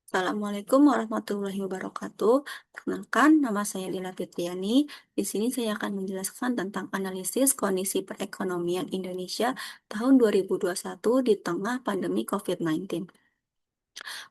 Assalamualaikum warahmatullahi wabarakatuh. Perkenalkan, nama saya Dila Fitriani. Di sini saya akan menjelaskan tentang analisis kondisi perekonomian Indonesia tahun 2021 di tengah pandemi COVID-19.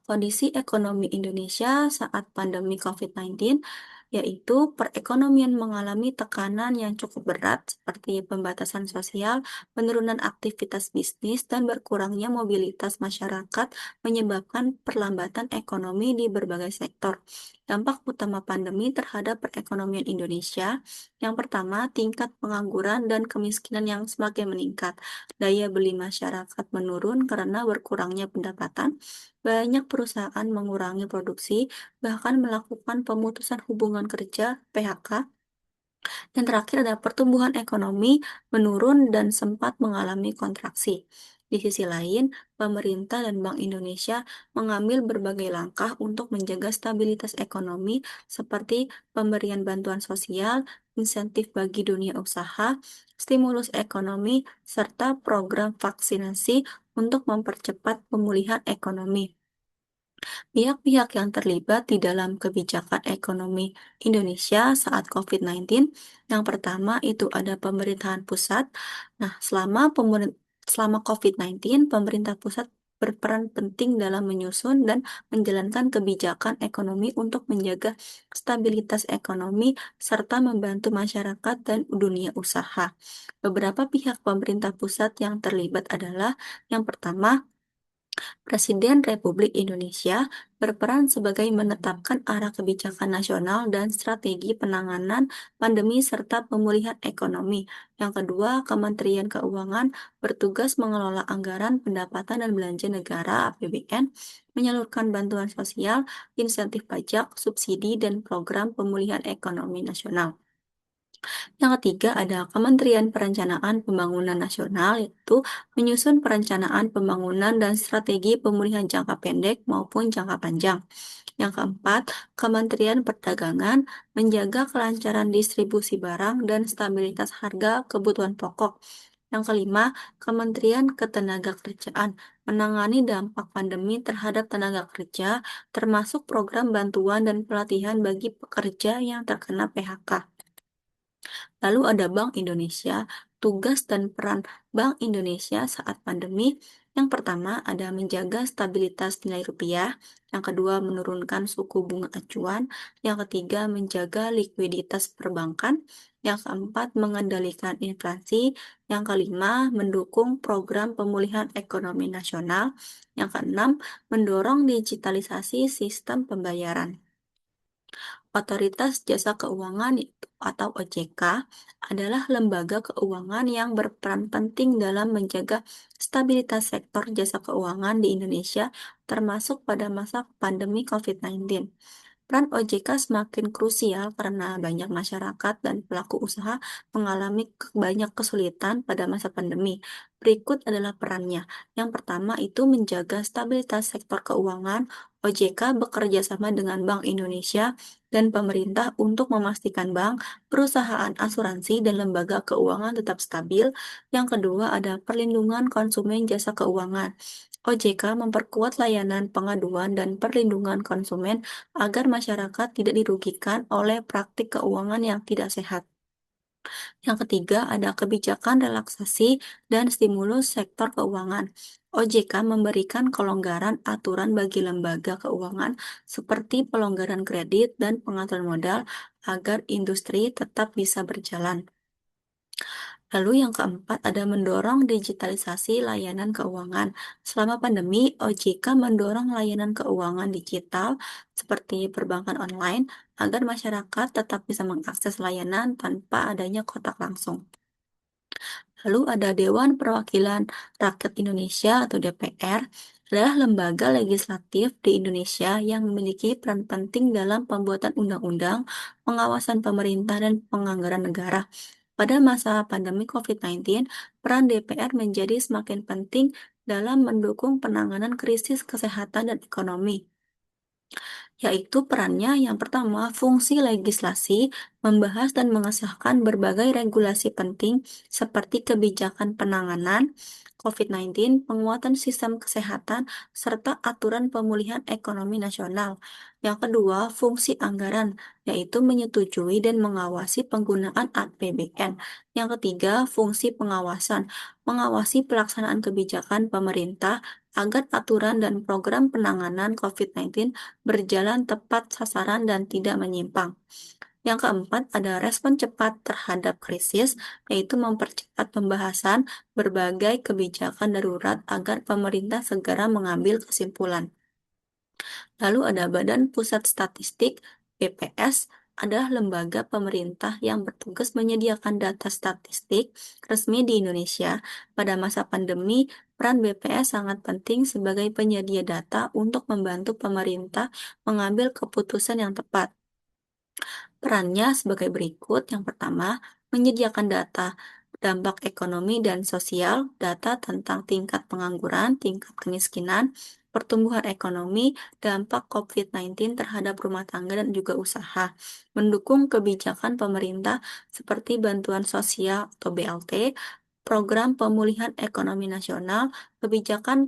Kondisi ekonomi Indonesia saat pandemi COVID-19, yaitu perekonomian mengalami tekanan yang cukup berat seperti pembatasan sosial, penurunan aktivitas bisnis, dan berkurangnya mobilitas masyarakat menyebabkan perlambatan ekonomi di berbagai sektor. Dampak utama pandemi terhadap perekonomian Indonesia, yang pertama, tingkat pengangguran dan kemiskinan yang semakin meningkat. Daya beli masyarakat menurun karena berkurangnya pendapatan. Banyak perusahaan mengurangi produksi, bahkan melakukan pemutusan hubungan kerja (PHK). Dan terakhir ada pertumbuhan ekonomi menurun dan sempat mengalami kontraksi. Di sisi lain, pemerintah dan Bank Indonesia mengambil berbagai langkah untuk menjaga stabilitas ekonomi seperti pemberian bantuan sosial, insentif bagi dunia usaha, stimulus ekonomi, serta program vaksinasi untuk mempercepat pemulihan ekonomi. Pihak-pihak yang terlibat di dalam kebijakan ekonomi Indonesia saat COVID-19, yang pertama itu ada pemerintahan pusat. Nah, selama COVID-19, pemerintah pusat berperan penting dalam menyusun dan menjalankan kebijakan ekonomi untuk menjaga stabilitas ekonomi serta membantu masyarakat dan dunia usaha. Beberapa pihak pemerintah pusat yang terlibat adalah yang pertama, Presiden Republik Indonesia berperan sebagai menetapkan arah kebijakan nasional dan strategi penanganan pandemi serta pemulihan ekonomi. Yang kedua, Kementerian Keuangan bertugas mengelola anggaran pendapatan dan belanja negara (APBN), menyalurkan bantuan sosial, insentif pajak, subsidi, dan program pemulihan ekonomi nasional. Yang ketiga ada Kementerian Perencanaan Pembangunan Nasional, yaitu menyusun perencanaan pembangunan dan strategi pemulihan jangka pendek maupun jangka panjang. Yang keempat, Kementerian Perdagangan menjaga kelancaran distribusi barang dan stabilitas harga kebutuhan pokok. Yang kelima, Kementerian Ketenagakerjaan menangani dampak pandemi terhadap tenaga kerja, termasuk program bantuan dan pelatihan bagi pekerja yang terkena PHK. Lalu ada Bank Indonesia, tugas dan peran Bank Indonesia saat pandemi. Yang pertama ada menjaga stabilitas nilai rupiah, yang kedua menurunkan suku bunga acuan, yang ketiga menjaga likuiditas perbankan, yang keempat mengendalikan inflasi, yang kelima mendukung program pemulihan ekonomi nasional, yang keenam mendorong digitalisasi sistem pembayaran. Otoritas Jasa Keuangan atau OJK adalah lembaga keuangan yang berperan penting dalam menjaga stabilitas sektor jasa keuangan di Indonesia, termasuk pada masa pandemi COVID-19. Peran OJK semakin krusial karena banyak masyarakat dan pelaku usaha mengalami banyak kesulitan pada masa pandemi. Berikut adalah perannya. Yang pertama itu menjaga stabilitas sektor keuangan. OJK bekerja sama dengan Bank Indonesia dan pemerintah untuk memastikan bank, perusahaan asuransi, dan lembaga keuangan tetap stabil. Yang kedua ada perlindungan konsumen jasa keuangan. OJK memperkuat layanan pengaduan dan perlindungan konsumen agar masyarakat tidak dirugikan oleh praktik keuangan yang tidak sehat. Yang ketiga, ada kebijakan relaksasi dan stimulus sektor keuangan. OJK memberikan kelonggaran aturan bagi lembaga keuangan seperti pelonggaran kredit dan pengaturan modal agar industri tetap bisa berjalan. Lalu yang keempat ada mendorong digitalisasi layanan keuangan. Selama pandemi, OJK mendorong layanan keuangan digital seperti perbankan online agar masyarakat tetap bisa mengakses layanan tanpa adanya kontak langsung. Lalu ada Dewan Perwakilan Rakyat Indonesia atau DPR, adalah lembaga legislatif di Indonesia yang memiliki peran penting dalam pembuatan undang-undang, pengawasan pemerintah, dan penganggaran negara. Pada masa pandemi COVID-19, peran DPR menjadi semakin penting dalam mendukung penanganan krisis kesehatan dan ekonomi, yaitu perannya yang pertama, fungsi legislasi, membahas dan mengesahkan berbagai regulasi penting seperti kebijakan penanganan, COVID-19, penguatan sistem kesehatan, serta aturan pemulihan ekonomi nasional. Yang kedua, fungsi anggaran, yaitu menyetujui dan mengawasi penggunaan APBN. Yang ketiga, fungsi pengawasan, mengawasi pelaksanaan kebijakan pemerintah agar aturan dan program penanganan COVID-19 berjalan tepat sasaran dan tidak menyimpang. Yang keempat, ada respon cepat terhadap krisis, yaitu mempercepat pembahasan berbagai kebijakan darurat agar pemerintah segera mengambil kesimpulan. Lalu ada Badan Pusat Statistik, BPS, adalah lembaga pemerintah yang bertugas menyediakan data statistik resmi di Indonesia. Pada masa pandemi, peran BPS sangat penting sebagai penyedia data untuk membantu pemerintah mengambil keputusan yang tepat. Perannya sebagai berikut. Yang pertama, menyediakan data dampak ekonomi dan sosial, data tentang tingkat pengangguran, tingkat kemiskinan, pertumbuhan ekonomi, dampak COVID-19 terhadap rumah tangga dan juga usaha. Mendukung kebijakan pemerintah seperti bantuan sosial atau BLT, program pemulihan ekonomi nasional, kebijakan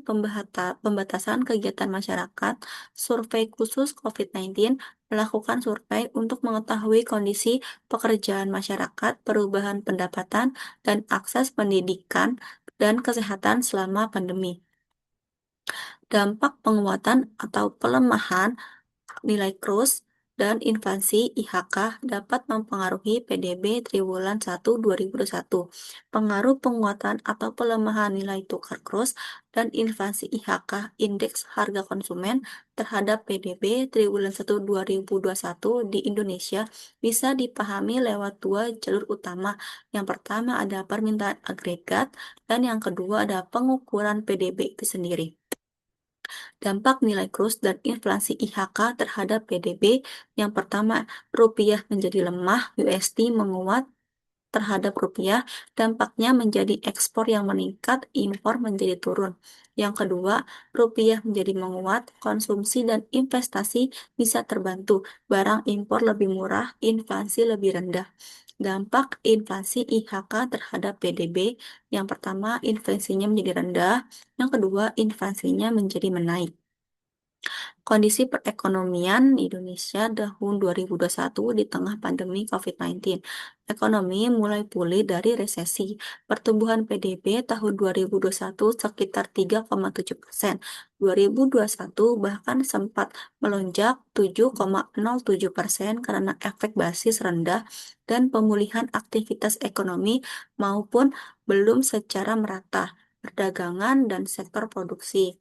pembatasan kegiatan masyarakat, survei khusus COVID-19, melakukan survei untuk mengetahui kondisi pekerjaan masyarakat, perubahan pendapatan, dan akses pendidikan dan kesehatan selama pandemi. Dampak penguatan atau pelemahan nilai kurs dan inflasi IHK dapat mempengaruhi PDB triwulan 1 2021. Pengaruh penguatan atau pelemahan nilai tukar kurs dan inflasi IHK indeks harga konsumen terhadap PDB triwulan 1 2021 di Indonesia bisa dipahami lewat dua jalur utama. Yang pertama ada permintaan agregat dan yang kedua ada pengukuran PDB itu sendiri. Dampak nilai kurs dan inflasi IHK terhadap PDB. Yang pertama, rupiah menjadi lemah, USD menguat terhadap rupiah, dampaknya menjadi ekspor yang meningkat, impor menjadi turun. Yang kedua, rupiah menjadi menguat, konsumsi dan investasi bisa terbantu, barang impor lebih murah, inflasi lebih rendah. Dampak inflasi IHK terhadap PDB, yang pertama inflasinya menjadi rendah, yang kedua inflasinya menjadi menaik. Kondisi perekonomian Indonesia tahun 2021 di tengah pandemi COVID-19. Ekonomi mulai pulih dari resesi. Pertumbuhan PDB tahun 2021 sekitar 3,7%. 2021 bahkan sempat melonjak 7,07% karena efek basis rendah dan pemulihan aktivitas ekonomi maupun belum secara merata perdagangan dan sektor produksi.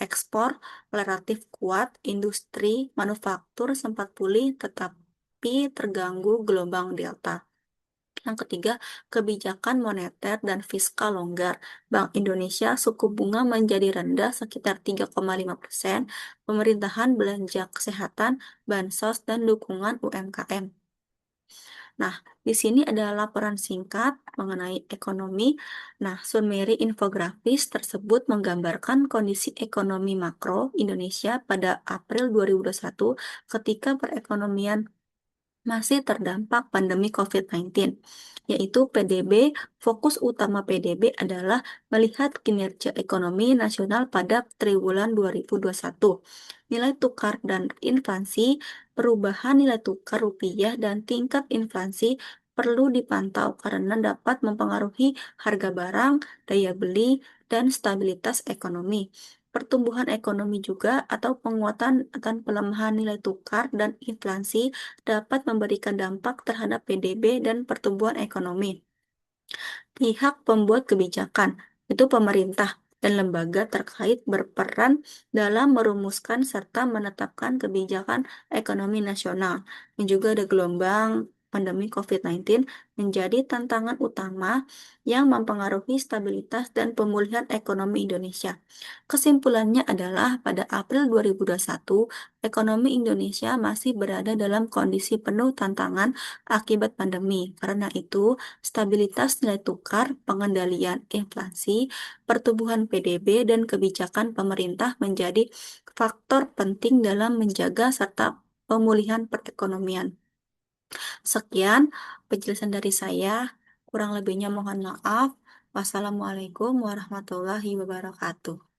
Ekspor relatif kuat, industri manufaktur sempat pulih tetapi terganggu gelombang Delta. Yang ketiga, kebijakan moneter dan fiskal longgar. Bank Indonesia suku bunga menjadi rendah sekitar 3,5%, pemerintahan belanja kesehatan, bansos, dan dukungan UMKM. Nah, di sini ada laporan singkat mengenai ekonomi. Nah, summary infografis tersebut menggambarkan kondisi ekonomi makro Indonesia pada April 2021 ketika perekonomian masih terdampak pandemi COVID-19, yaitu PDB. Fokus utama PDB adalah melihat kinerja ekonomi nasional pada triwulan 2021. Nilai tukar dan inflasi, perubahan nilai tukar rupiah dan tingkat inflasi perlu dipantau karena dapat mempengaruhi harga barang, daya beli, dan stabilitas ekonomi. Pertumbuhan ekonomi juga atau penguatan dan pelemahan nilai tukar dan inflasi dapat memberikan dampak terhadap PDB dan pertumbuhan ekonomi. Pihak pembuat kebijakan, itu pemerintah dan lembaga terkait berperan dalam merumuskan serta menetapkan kebijakan ekonomi nasional. Dan juga ada gelombang pandemi COVID-19 menjadi tantangan utama yang mempengaruhi stabilitas dan pemulihan ekonomi Indonesia. Kesimpulannya adalah pada April 2021, ekonomi Indonesia masih berada dalam kondisi penuh tantangan akibat pandemi. Karena itu, stabilitas nilai tukar, pengendalian inflasi, pertumbuhan PDB, dan kebijakan pemerintah menjadi faktor penting dalam menjaga serta pemulihan perekonomian. Sekian penjelasan dari saya, kurang lebihnya mohon maaf. Wassalamualaikum warahmatullahi wabarakatuh.